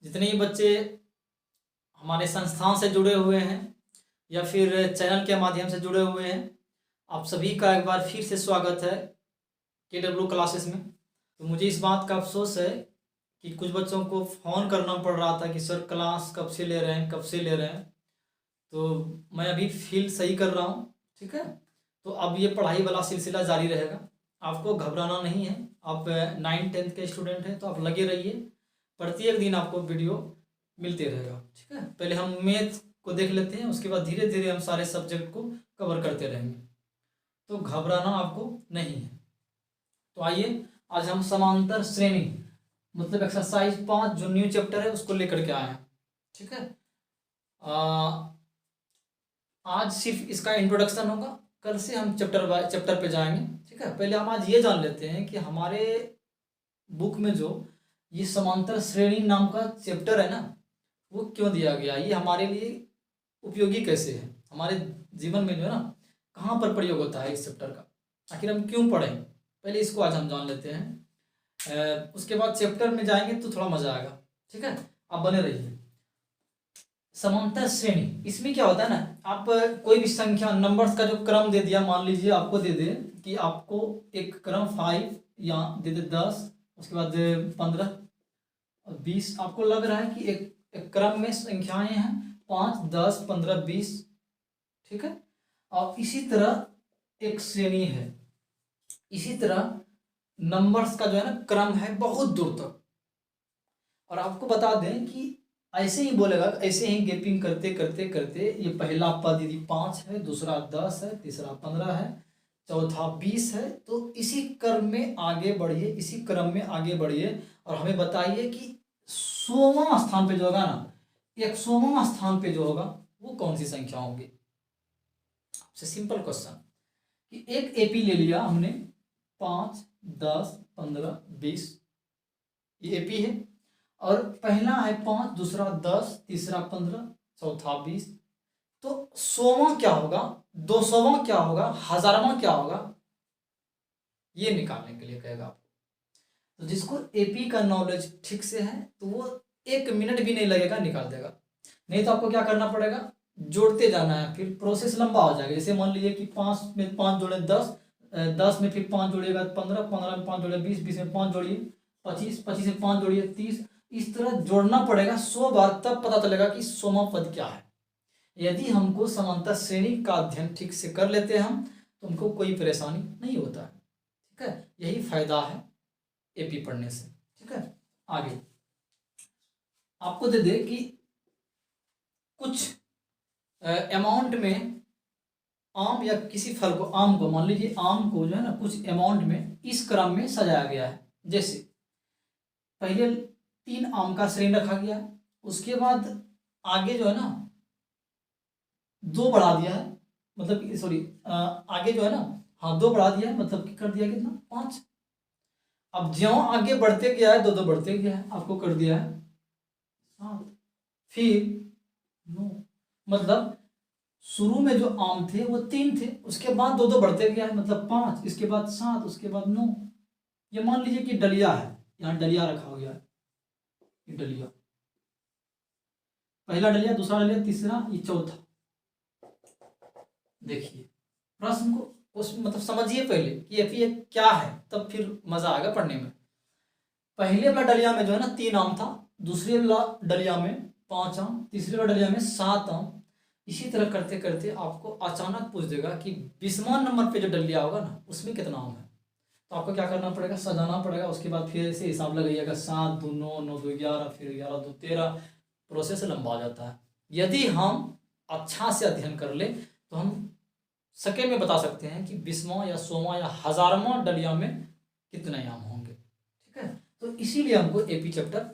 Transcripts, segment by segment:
जितने ही बच्चे हमारे संस्थान से जुड़े हुए हैं या फिर चैनल के माध्यम से जुड़े हुए हैं, आप सभी का एक बार फिर से स्वागत है KW क्लासेस में। तो मुझे इस बात का अफसोस है कि कुछ बच्चों को फ़ोन करना पड़ रहा था कि सर क्लास कब से ले रहे हैं, कब से ले रहे हैं। तो मैं अभी फील सही कर रहा हूँ, ठीक है। तो अब ये पढ़ाई वाला सिलसिला जारी रहेगा, आपको घबराना नहीं है। आप 9th-10th के स्टूडेंट हैं तो आप लगे रहिए, प्रत्येक दिन आपको वीडियो मिलते रहेगा, ठीक है। पहले हम मैथ को देख लेते हैं, उसके बाद धीरे धीरे हम सारे सब्जेक्ट को कवर करते रहेंगे, तो घबराना आपको नहीं है। तो आइए आज हम समांतर श्रेणी मतलब एक्सरसाइज 5 जो न्यू चैप्टर है उसको लेकर के आए हैं, ठीक है। आज सिर्फ इसका इंट्रोडक्शन होगा, कल से हम चैप्टर बाय चैप्टर पे जाएंगे, ठीक है। पहले हम आज ये जान लेते हैं कि हमारे बुक में जो ये समांतर श्रेणी नाम का चैप्टर है ना, वो क्यों दिया गया, ये हमारे लिए उपयोगी कैसे है, हमारे जीवन में जो है ना कहाँ पर प्रयोग होता है इस चैप्टर का, आखिर हम क्यों पढ़ें, पहले इसको आज हम जान लेते हैं। उसके बाद चैप्टर में जाएंगे तो थोड़ा मजा आएगा, ठीक है। आप बने रहिए। समांतर श्रेणी, इसमें क्या होता है ना, आप कोई भी संख्या नंबर्स का जो क्रम दे दिया, मान लीजिए आपको दे दे कि आपको एक क्रम 5 या दे दे 10, उसके बाद 15 और 20, आपको लग रहा है कि एक क्रम में संख्याएं हैं 5, 10, 15, 20, ठीक है। और इसी तरह एक श्रेणी है, इसी तरह नंबर्स का जो है ना क्रम है बहुत दूर तक। और आपको बता दें कि ऐसे ही बोलेगा, ऐसे ही गैपिंग करते करते करते ये पहला पद यदि 5 है, दूसरा 10 है, तीसरा 15 है, चौथा 20 है, तो इसी क्रम में आगे बढ़िए, इसी क्रम में आगे बढ़िए और हमें बताइए कि 100वां स्थान पे जो होगा ना, 100वां स्थान पे जो होगा वो कौन सी संख्या होगी। सबसे सिंपल क्वेश्चन कि एक एपी ले लिया हमने, 5, 10, 15, 20, ये एपी है और पहला है 5, दूसरा 10, तीसरा 15, चौथा 20, तो 100वां क्या होगा, 200वां क्या होगा, 1000वां क्या होगा, ये निकालने के लिए कहेगा आपको। तो जिसको एपी का नॉलेज ठीक से है तो वो 1 मिनट भी नहीं लगेगा, निकाल देगा। नहीं तो आपको क्या करना पड़ेगा, जोड़ते जाना है, फिर प्रोसेस लंबा हो जाएगा। जैसे मान लीजिए कि 5 में 5 जोड़े 10, 10 में फिर 5 जोड़िएगा 15, 15 में 5 जोड़े 20, 20 में 5 जोड़िए 25, 25 में 5 जोड़िए 30, इस तरह जोड़ना पड़ेगा 100 बार, तब पता चलेगा कि 100वां पद क्या है। यदि हमको समांतर श्रेणी का अध्ययन ठीक से कर लेते हैं हम, तो हमको कोई परेशानी नहीं होता है, ठीक है। यही फायदा है एपी पढ़ने से, ठीक है। आगे आपको दे दे कि कुछ अमाउंट में आम या किसी फल को, आम को मान लीजिए, आम को जो है ना कुछ अमाउंट में इस क्रम में सजाया गया है। जैसे पहले 3 आम का श्रेणी रखा गया है, उसके बाद आगे जो है ना 2 बढ़ा दिया है, मतलब सॉरी आगे जो है ना, हाँ 2 बढ़ा दिया है, मतलब कि कर दिया कितना, 5। अब ज्यों आगे बढ़ते गया है 2 बढ़ते गया है, आपको कर दिया है 7, फिर 9, मतलब शुरू में जो आम थे वो 3 थे, उसके बाद 2 बढ़ते गया है, मतलब 5, इसके बाद 7, उसके बाद 9। ये मान लीजिए कि डलिया है, यहाँ डलिया रखा गया है, ये डलिया, पहला डलिया, दूसरा डलिया, तीसरा, ये चौथा। देखिए प्रश्न को उस मतलब समझिए पहले कि ये क्या है, तब फिर मजा आएगा पढ़ने में। पहले वाला डलिया में जो है ना 3 आम था, दूसरे वाला डलिया में 5 आम, तीसरे वाला डलिया में 7 आम। इसी तरह करते करते आपको अचानक पूछ देगा कि 20वां नंबर पे जो डलिया होगा ना उसमें कितना आम है। तो आपको क्या करना पड़ेगा, सजाना पड़ेगा, उसके बाद फिर ऐसे हिसाब लगाइएगा, 7 2 9, 9 2 11, फिर 11 2 13, प्रोसेस लंबा हो जाता है। यदि हम अच्छा से अध्ययन कर ले तो हम सेकेंड में बता सकते हैं कि 20वां या 100वां या 1000वां डलिया में कितने आम होंगे, ठीक है। तो इसीलिए हमको एपी चैप्टर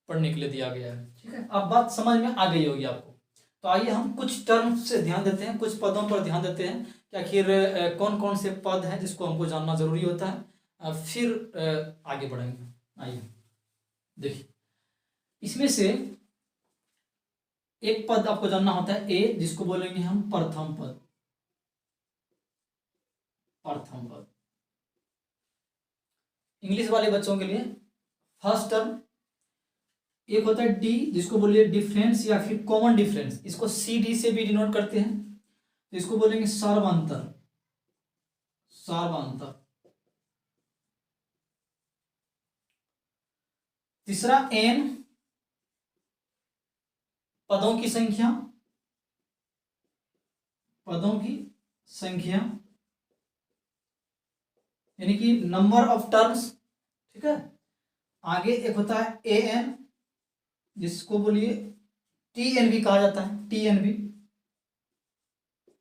पढ़ने के लिए दिया गया है, ठीक है। अब बात समझ में आ गई होगी आपको। तो आइए हम कुछ टर्म्स से ध्यान देते हैं, कुछ पदों पर ध्यान देते हैं कि आखिर कौन कौन से पद हैं जिसको हमको जानना जरूरी होता है, फिर आगे बढ़ेंगे। आइए देखिए, इसमें से एक पद आपको जानना होता है ए, जिसको बोलेंगे हम प्रथम पद, प्रथम पद। इंग्लिश वाले बच्चों के लिए फर्स्ट टर्म एक होता है डी, जिसको बोलिए डिफरेंस या फिर कॉमन डिफरेंस, इसको सी डी से भी डिनोट करते हैं, तो इसको बोलेंगे सर्वांतर। सर्वांतर। तीसरा एन, पदों की संख्या, पदों की संख्या यानी कि नंबर ऑफ टर्म्स, ठीक है। आगे एक होता है ए एन, जिसको बोलिए टी एन भी कहा जाता है, टी एन भी,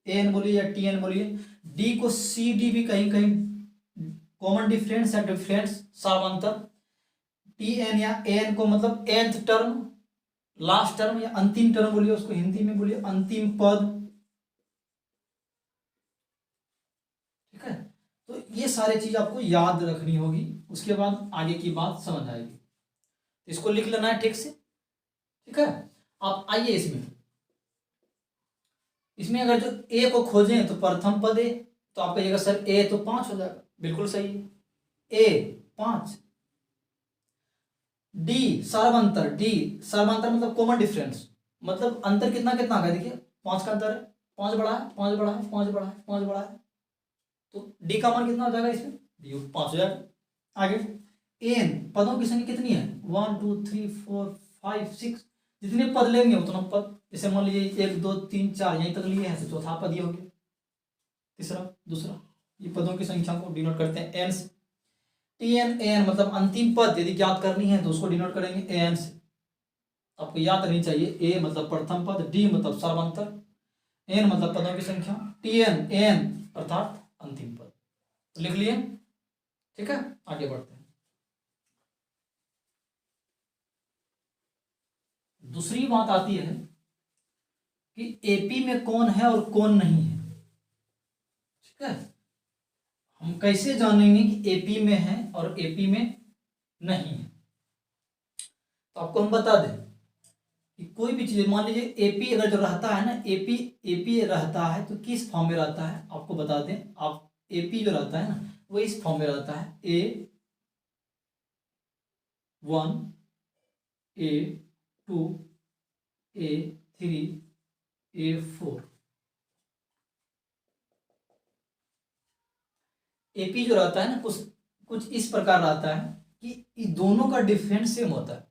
ए एन बोलिए या टी एन बोलिए। डी को सी डी भी कहीं कहीं, कॉमन डिफरेंस या डिफरेंस सर्वांतर। टी एन या ए एन को मतलब एंथ टर्म, लास्ट टर्म या अंतिम टर्म बोलिए, उसको हिंदी में बोलिए अंतिम पद, ठीक है। तो ये सारी चीज आपको याद रखनी होगी, उसके बाद आगे की बात समझ आएगी। इसको लिख लेना है ठीक से, ठीक है। आप आइए इसमें अगर जो ए को खोजें तो प्रथम पद ए, तो आप कहिएगा सर ए तो 5 हो जाएगा, बिल्कुल सही है, ए 5। डी सर्वांतर, डी सर्वांतर मतलब कॉमन डिफरेंस, मतलब अंतर कितना कितना का, देखिए 5 का अंतर है, 5 बड़ा है, 5 बड़ा है, 5 बड़ा है, 5 बड़ा है, तो डी का मान कितना हो जाएगा इसमें, डी 5 हो जाएगा। आगे एन, पदों की संख्या कितनी है, 1 2 3 4 5 6, जितने पद लेंगे उतना पद, जैसे मान लीजिए 1 2 3 4 यहीं तक लिए हैं, तो चौथा पद ये हो गया, तीसरा, दूसरा, ये पदों की संख्या को डिनोट करते हैं एन से। टी एन ए एन मतलब अंतिम पद यदि ज्ञात करनी है तो उसको डिनोट करेंगे ए एन से, आपको याद रहनी चाहिए। ए मतलब प्रथम पद, डी मतलब सर्वांतर, एन मतलब पदों की संख्या, टी एन ए एन अर्थात अंतिम पद। तो लिख लिए, ठीक है। आगे बढ़ते हैं। दूसरी बात आती है कि एपी में कौन है और कौन नहीं है, ठीक है। हम कैसे जानेंगे कि एपी में है और एपी में नहीं है, तो आपको हम बता दें कि कोई भी चीज, मान लीजिए एपी अगर जो रहता है ना, एपी एपी रहता है तो किस फॉर्म में रहता है आपको बता दें। आप एपी जो रहता है ना वो इस फॉर्म में रहता है, A1 A2 A3 A4। AP जो रहता है ना कुछ कुछ इस प्रकार रहता है कि इन दोनों का डिफरेंस सेम होता है,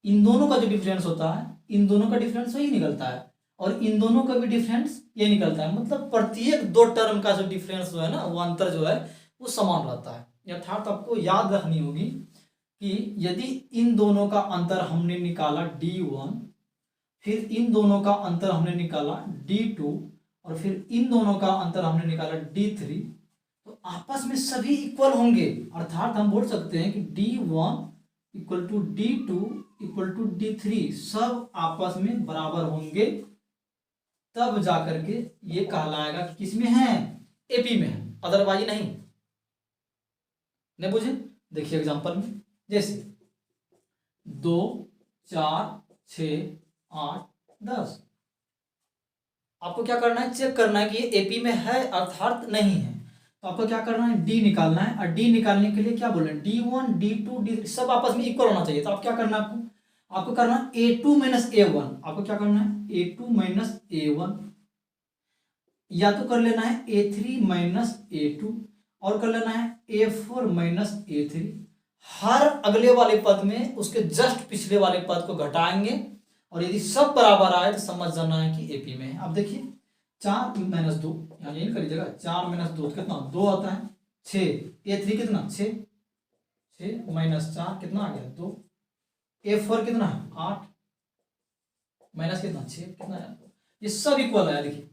इन दोनों का जो डिफरेंस होता है, इन दोनों का डिफरेंस वही निकलता है, और इन दोनों का भी डिफरेंस ये निकलता है, मतलब प्रत्येक दो टर्म का जो डिफरेंस जो है ना, वो अंतर जो है वो समान रहता है। अर्थात आपको याद रखनी होगी कि यदि इन दोनों का अंतर हमने निकाला D1, फिर इन दोनों का अंतर हमने निकाला D2, और फिर इन दोनों का अंतर हमने निकाला D3, तो आपस में सभी इक्वल होंगे। अर्थात हम बोल सकते हैं कि D1 equal to D2 equal to D3, सब आपस में बराबर होंगे, तब जाकर के ये कहलाएगा कि किसमें है, एपी में है, अदरवाइज नहीं बुझे। देखिए एग्जांपल में, जैसे 2 4 6 8 10, आपको क्या करना है, चेक करना है कि ये एपी में है अर्थात नहीं है, तो आपको क्या करना है, डी निकालना है। और डी निकालने के लिए क्या बोले, D1 D2 D3 सब आपस में इक्वल होना चाहिए। तो आप क्या करना है, आपको करना है A2 माइनस A1, आपको क्या करना है A2 माइनस A1, या तो कर लेना है A3 माइनस A2, और कर लेना है A4 माइनस A3। हर अगले वाले पद में उसके जस्ट पिछले वाले पद को घटाएंगे, और यदि सब बराबर आए तो समझ जाना है कि एपी में है। अब देखिए 4 माइनस 2, यहाँ यही कर लीजिएगा, 4 माइनस 2 कितना, 2 आता है, 6, A3 कितना 6 माइनस 4 कितना आ गया 2, A4 कितना है 8 माइनस कितना 6 कितना है, ये सब इक्वल है। देखिए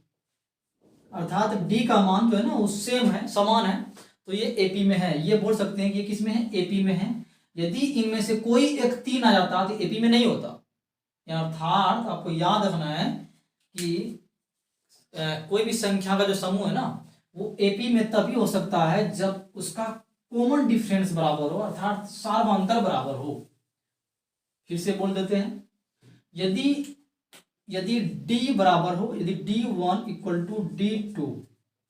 अर्थात डी का मान जो है ना वो सेम है, समान है, तो ये एपी में है। ये बोल सकते हैं कि ये किस में है, एपी में है। यदि इनमें से कोई एक 3 आ जाता तो एपी में नहीं होता। अर्थात आपको याद रखना है कि कोई भी संख्या का जो समूह है ना वो एपी में तभी हो सकता है जब उसका कॉमन डिफरेंस बराबर हो, अर्थात सार्वंतर बराबर हो। फिर से बोल देते हैं, यदि डी बराबर हो, यदि D1 इक्वल टू D2,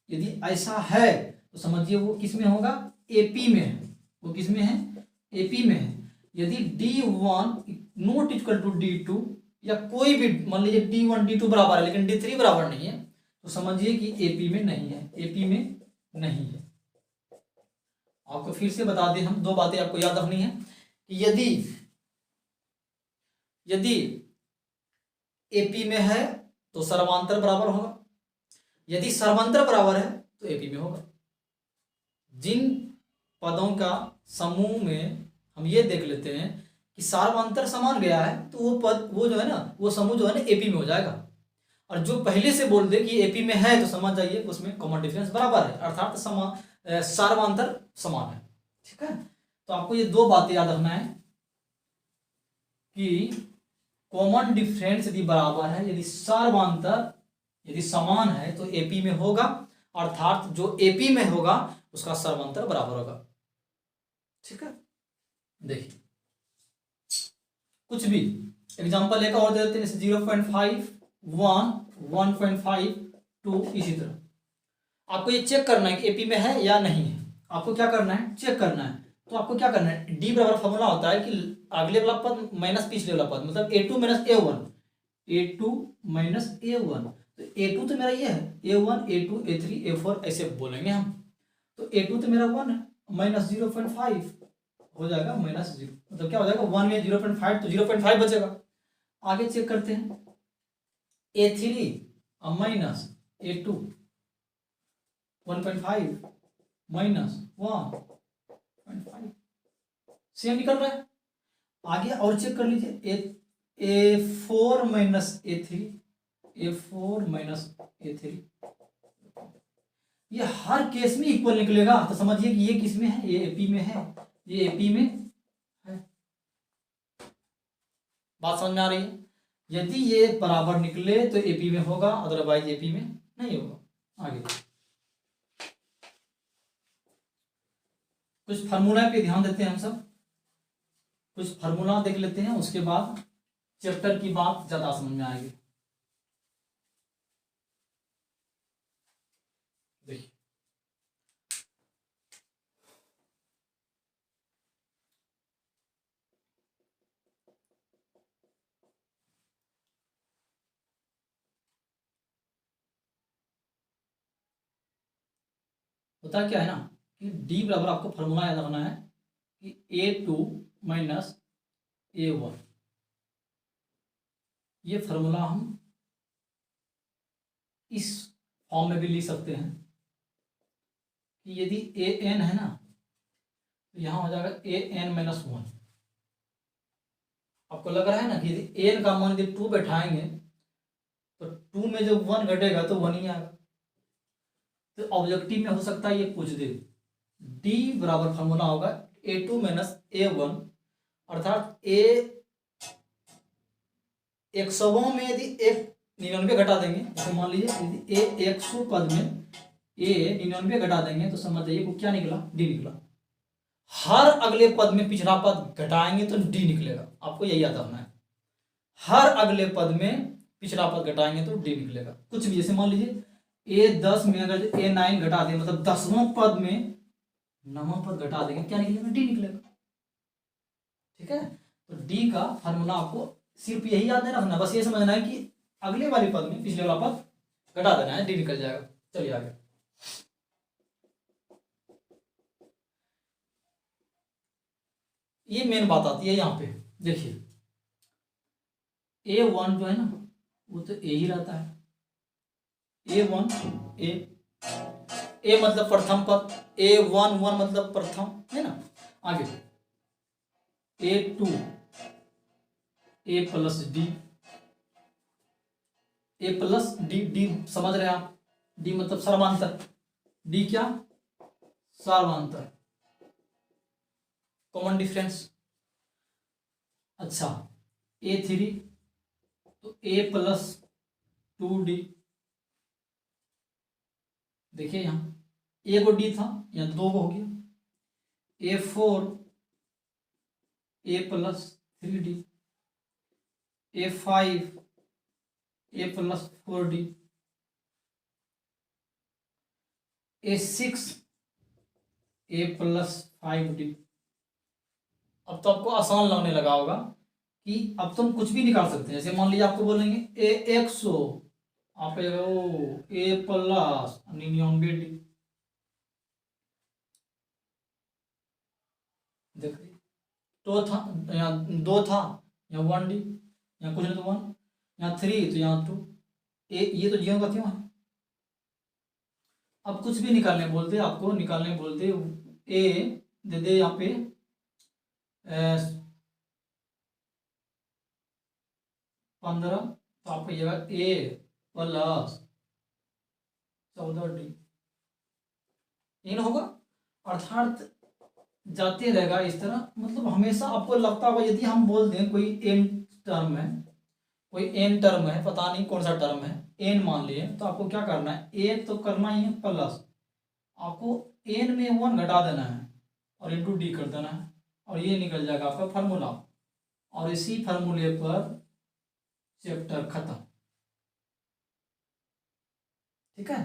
यदि ऐसा है तो समझिए वो किस में होगा, एपी में है। वो किस में है, एपी में है। यदि D1 not equal to D2 या कोई भी मान लीजिए D1 D2 बराबर है लेकिन D3 बराबर नहीं है तो समझिए कि एपी में नहीं है, एपी में नहीं है। आपको फिर से बता दें हम, दो बातें आपको याद रखनी है कि यदि एपी में है तो सर्वांतर बराबर होगा, यदि सर्वांतर बराबर है तो एपी में होगा। जिन पदों का समूह में हम ये देख लेते हैं कि सर्वांतर समान गया है तो वो पद, वो जो है ना, वो समूह जो है ना एपी में हो जाएगा। और जो पहले से बोल दे कि एपी में है तो समझ जाइए उसमें कॉमन डिफरेंस बराबर है, अर्थात सर्वांतर समान है। ठीक है, तो आपको ये दो बातें याद रखना है कि कॉमन डिफरेंस यदि बराबर है, यदि सर्वांतर यदि समान है तो एपी में होगा, अर्थात जो एपी में होगा उसका सर्वांतर बराबर होगा। ठीक है, देखिए कुछ भी एग्जांपल लेकर और दे देते हैं, जैसे 0.5 1 1.5 2 इसी तरह। आपको ये चेक करना है कि एपी में है या नहीं है, आपको क्या करना है, चेक करना है। तो आपको क्या करना है, डी बराबर फॉर्मूला होता है कि अगले वाला पद माइनस पिछले वाला पद, मतलब a2 minus a1, a2 minus a1। तो a2 तो मेरा ये है, a1 a2 a3 a4 ऐसे बोलेंगे हम। तो a2 तो मेरा 1 है, माइनस 0.5 हो जाएगा माइनस 0, मतलब क्या हो जाएगा 1 में 0.5 तो 0.5 बचेगा। आगे चेक करते हैं, a3 minus a2 1.5 minus 1.5 same निकल रहा है। आगे और चेक कर लीजिए, a4 minus a3, a4 minus a3, ये हर केस में इक्वल निकलेगा। तो समझिए कि ये किस में है, ये एपी में है, ये एपी में है। बात समझ में आ रही है? यदि ये बराबर निकले तो एपी में होगा, अदरवाइज एपी में नहीं होगा। आगे कुछ फार्मूला पे ध्यान देते हैं हम सब, कुछ फार्मूला देख लेते हैं, उसके बाद चैप्टर की बात ज्यादा समझ में आएगी। देखिए होता क्या है ना कि डी बराबर आपको फार्मूला याद रखना है कि a2 माइनस a1, ये फार्मूला हम इस फॉर्म में भी लिख सकते हैं कि यदि ए एन है ना तो यहाँ हो जाएगा ए एन माइनस 1। आपको लग रहा है ना कि यदि एन का मान यदि 2 बैठाएंगे तो 2 में जब 1 घटेगा तो 1 ही आएगा। तो ऑब्जेक्टिव में हो सकता है ये पूछ दे, डी बराबर फार्मूला होगा a2 माइनस a1, अर्थात ए 100 में यदि एक 99 घटा देंगे, जैसे मान लीजिए यदि ए 100 पद में ए 99 घटा देंगे तो समझ जाइए वो क्या निकला, डी निकला। हर अगले पद में पिछला पद घटाएंगे तो डी निकलेगा, आपको यही याद रखना है। हर अगले पद में पिछला पद घटाएंगे तो डी निकलेगा। कुछ भी, जैसे मान लीजिए ए 10 में अगर ए 9 घटा दें, मतलब 10वां पद में 9वां पद घटा देंगे, क्या निकलेगा, डी निकलेगा। ठीक है, तो डी का फार्मूला आपको सिर्फ यही याद नहीं रखना, बस ये समझना है कि अगले वाले पद में पिछले वाला पद घटा देना है, डी निकल जाएगा। चलिए आगे, ये मेन बात आती है यहाँ पे। देखिए a1 जो है ना वो तो ए ही रहता है, a1 ए मतलब प्रथम पद, a1 1 मतलब प्रथम है ना। आगे a2 a plus D, a plus D, D समझ रहे हैं आप, डी मतलब सर्वांतर, डी क्या, सर्वांतर, कॉमन डिफरेंस। अच्छा a3 तो a प्लस 2d, देखिए यहाँ ए को डी था, यहाँ 2 को हो गया। a4 a plus 3d, a5 a plus 4d, a6 a plus 5d, अब तो आपको आसान लगने लगा होगा कि अब तुम कुछ भी निकाल सकते हैं। जैसे मान लीजिए आपको बोलेंगे ए 100, आप ए प्लस 99 डी, देखिए तो था, यहाँ 2 था, यहाँ 1 डी, यहाँ कुछ नहीं तो 1, यहाँ 3 तो यहाँ 2, ये तो जीरो का क्यों है। अब कुछ भी निकालने बोलते, आपको निकालने बोलते ए दे दे यहाँ पे 15, तो आपको ये ए प्लस 14 डी इन होगा। अर्थात जाते रहेगा इस तरह, मतलब हमेशा आपको लगता होगा यदि हम बोल दें कोई एन टर्म है, कोई एन टर्म है, पता नहीं कौन सा टर्म है, एन मान लिए, तो आपको क्या करना है, ए तो करना ही है प्लस, आपको एन में 1 घटा देना है और इंटू डी कर देना है, और ये निकल जाएगा आपका फार्मूला। और इसी फार्मूले पर चैप्टर खत्म। ठीक है,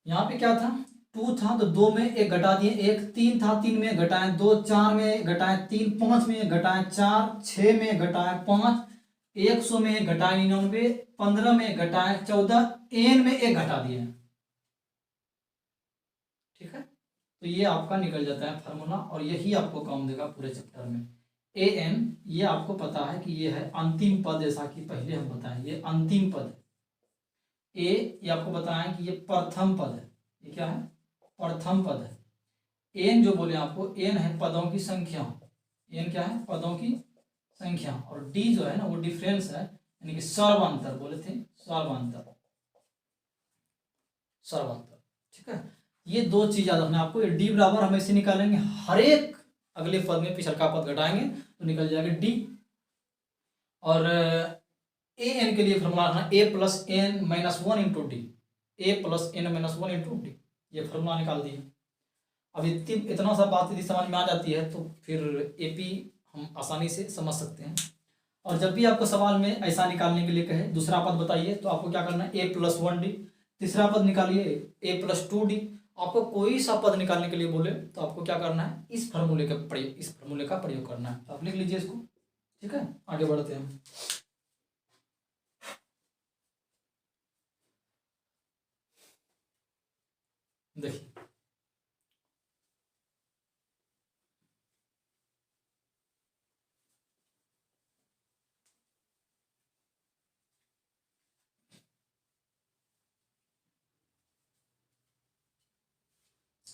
यहाँ पे क्या था, 2 था तो 2 में 1 घटा दिए, 1 3 था 3 में घटाए 2, 4 में घटाए 3, 5 में घटाए 4, 6 में घटाए 5, 100 में घटाए 99, 15 में घटाए 14, एन में 1 घटा दिए। ठीक है, तो ये आपका निकल जाता है फार्मूला, और यही आपको काम देगा पूरे चैप्टर में। ए एन, ये आपको पता है कि ये है अंतिम पद, जैसा कि पहले हम बताएं ये अंतिम पद है। ये आपको बताएं कि ये प्रथम पद है, ये क्या है, प्रथम पद है। एन जो बोले आपको, एन है पदों की संख्या, एन क्या है, पदों की संख्या, और डी जो है ना वो डिफरेंस है, यानी कि सर्वांतर बोले थे, सर्वांतर, सर्वांतर। ठीक है, ये 2 चीज याद रखना आपको। डी बराबर हम ऐसे निकालेंगे, हर एक अगले पद में पिछलका पद घटाएंगे तो निकल जाएगा डी। और ए एन के लिए फॉर्मूला रखना a plus n minus 1 into d, a plus n minus 1 into d, ये फॉर्मूला निकाल दिए। अब इतना सा बात यदि समझ में आ जाती है तो फिर एपी हम आसानी से समझ सकते हैं। और जब भी आपको सवाल में ऐसा निकालने के लिए कहे, दूसरा पद बताइए, तो आपको क्या करना है, ए प्लस 1 डी, तीसरा पद निकालिए ए प्लस 2 डी। आपको कोई सा पद निकालने के लिए बोले तो आपको क्या करना है, इस फार्मूले का प्रयोग करना है। आप लिख लीजिए इसको। ठीक है, आगे बढ़ते हैं। देखिए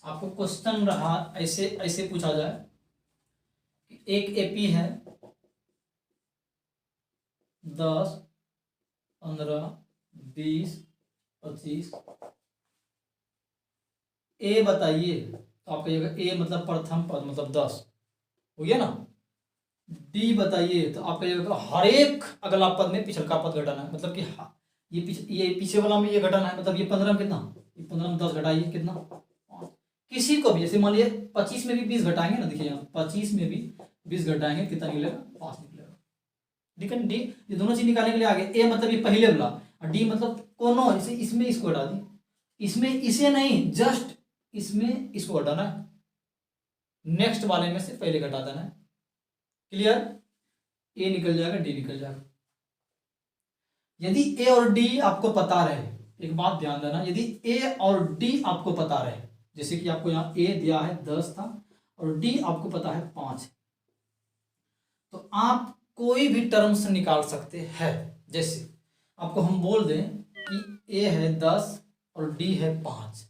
आपको क्वेश्चन रहा ऐसे ऐसे पूछा जाए कि एक एपी है 10, 15, 20, 25, ए बताइए, तो आप कहिएगा ए मतलब प्रथम पद मतलब 10 हो गया ना। डी बताइए, तो आप कहिएगा हर एक अगला पद में पिछलका पद घटाना है, मतलब कि ये पीछे वाला में ये घटाना है, मतलब ये 15 में कितना, ये 15 में 10 घटाइए कितना, 5। किसी को भी जैसे मान लीजिए 25 में भी 20 घटाएंगे ना, देखिए यहाँ 25 में भी 20 घटाएंगे कितना निकलेगा, 5 निकलेगा। लेकिन डी, ये दोनों चीज निकालने के लिए आगे, ए मतलब ये पहले वाला, और डी मतलब कोनो, इसे इसमें इसको हटा दी, इसमें इसे नहीं, जस्ट इसमें इसको हटाना है, नेक्स्ट वाले में से पहले घटा देना है। क्लियर, ए निकल जाएगा, डी निकल जाएगा। यदि ए और डी आपको पता रहे, एक बात ध्यान देना, यदि ए और डी आपको पता रहे, जैसे कि आपको यहाँ ए दिया है 10 था और डी आपको पता है 5, तो आप कोई भी टर्म्स निकाल सकते हैं। जैसे आपको हम बोल दें कि ए है 10 और डी है 5,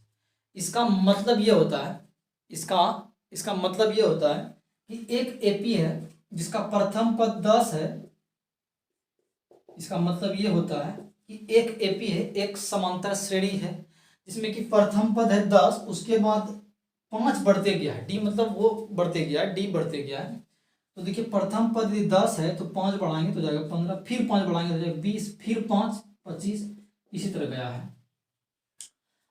इसका मतलब ये होता है, इसका मतलब ये होता है कि एक एपी है जिसका प्रथम पद 10 है, इसका मतलब ये होता है कि एक एपी है, एक समांतर श्रेणी है जिसमें कि प्रथम पद है 10, उसके बाद 5 बढ़ते गया है, डी मतलब वो बढ़ते गया है, डी बढ़ते गया है। तो देखिए प्रथम पद यदि 10 है तो 5 बढ़ाएंगे तो जाएगा 15, फिर 5 बढ़ाएंगे तो जाएगा 20, फिर 5 25, इसी तरह गया है।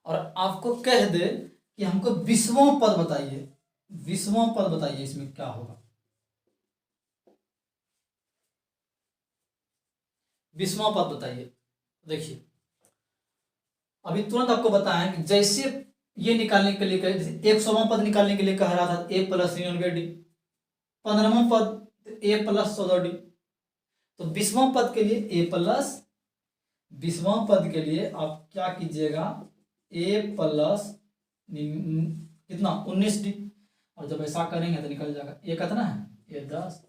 और आपको कह दे कि हमको 20वां पद बताइए, 20वां पद बताइए, इसमें क्या होगा, 20वां पद बताइए। देखिए अभी तुरंत आपको बताएं कि जैसे ये निकालने के लिए कहे, जैसे 100वां पद निकालने के लिए कह रहा था ए प्लस 99 डी, 15वां पद ए प्लस 14d। तो 20वां पद के लिए ए प्लस, 20वां पद के लिए आप क्या कीजिएगा, ए प्लस कितना 19d। और जब ऐसा करेंगे तो निकल जाएगा, ए कितना है, ए 10,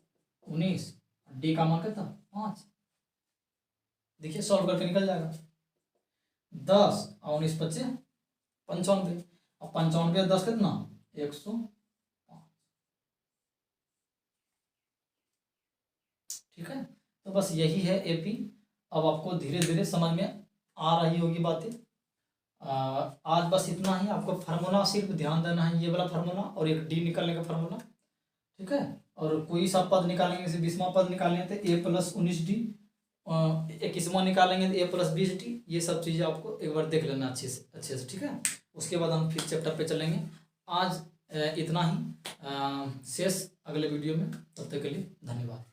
19, डी का मान कितना 5। देखिए सॉल्व करके निकल जाएगा, 10 और 19 बच्चे 95, और 95 10 कितना 105। ठीक है, तो बस यही है एपी। अब आपको धीरे धीरे समझ में आ रही होगी बातें। आज बस इतना ही। आपको फार्मूला सिर्फ ध्यान देना है, ये वाला फार्मूला और एक डी निकालने का फार्मूला। ठीक है, और कोई सा पद निकालेंगे, जैसे 20वां पद निकालेंगे तो ए प्लस 19d, 21वां निकालेंगे तो ए प्लस 20d। ये सब चीज़ें आपको एक बार देख लेना अच्छे से। ठीक है, उसके बाद हम फिर चैप्टर पे चलेंगे। आज इतना ही, शेष अगले वीडियो में। तब तक के लिए धन्यवाद।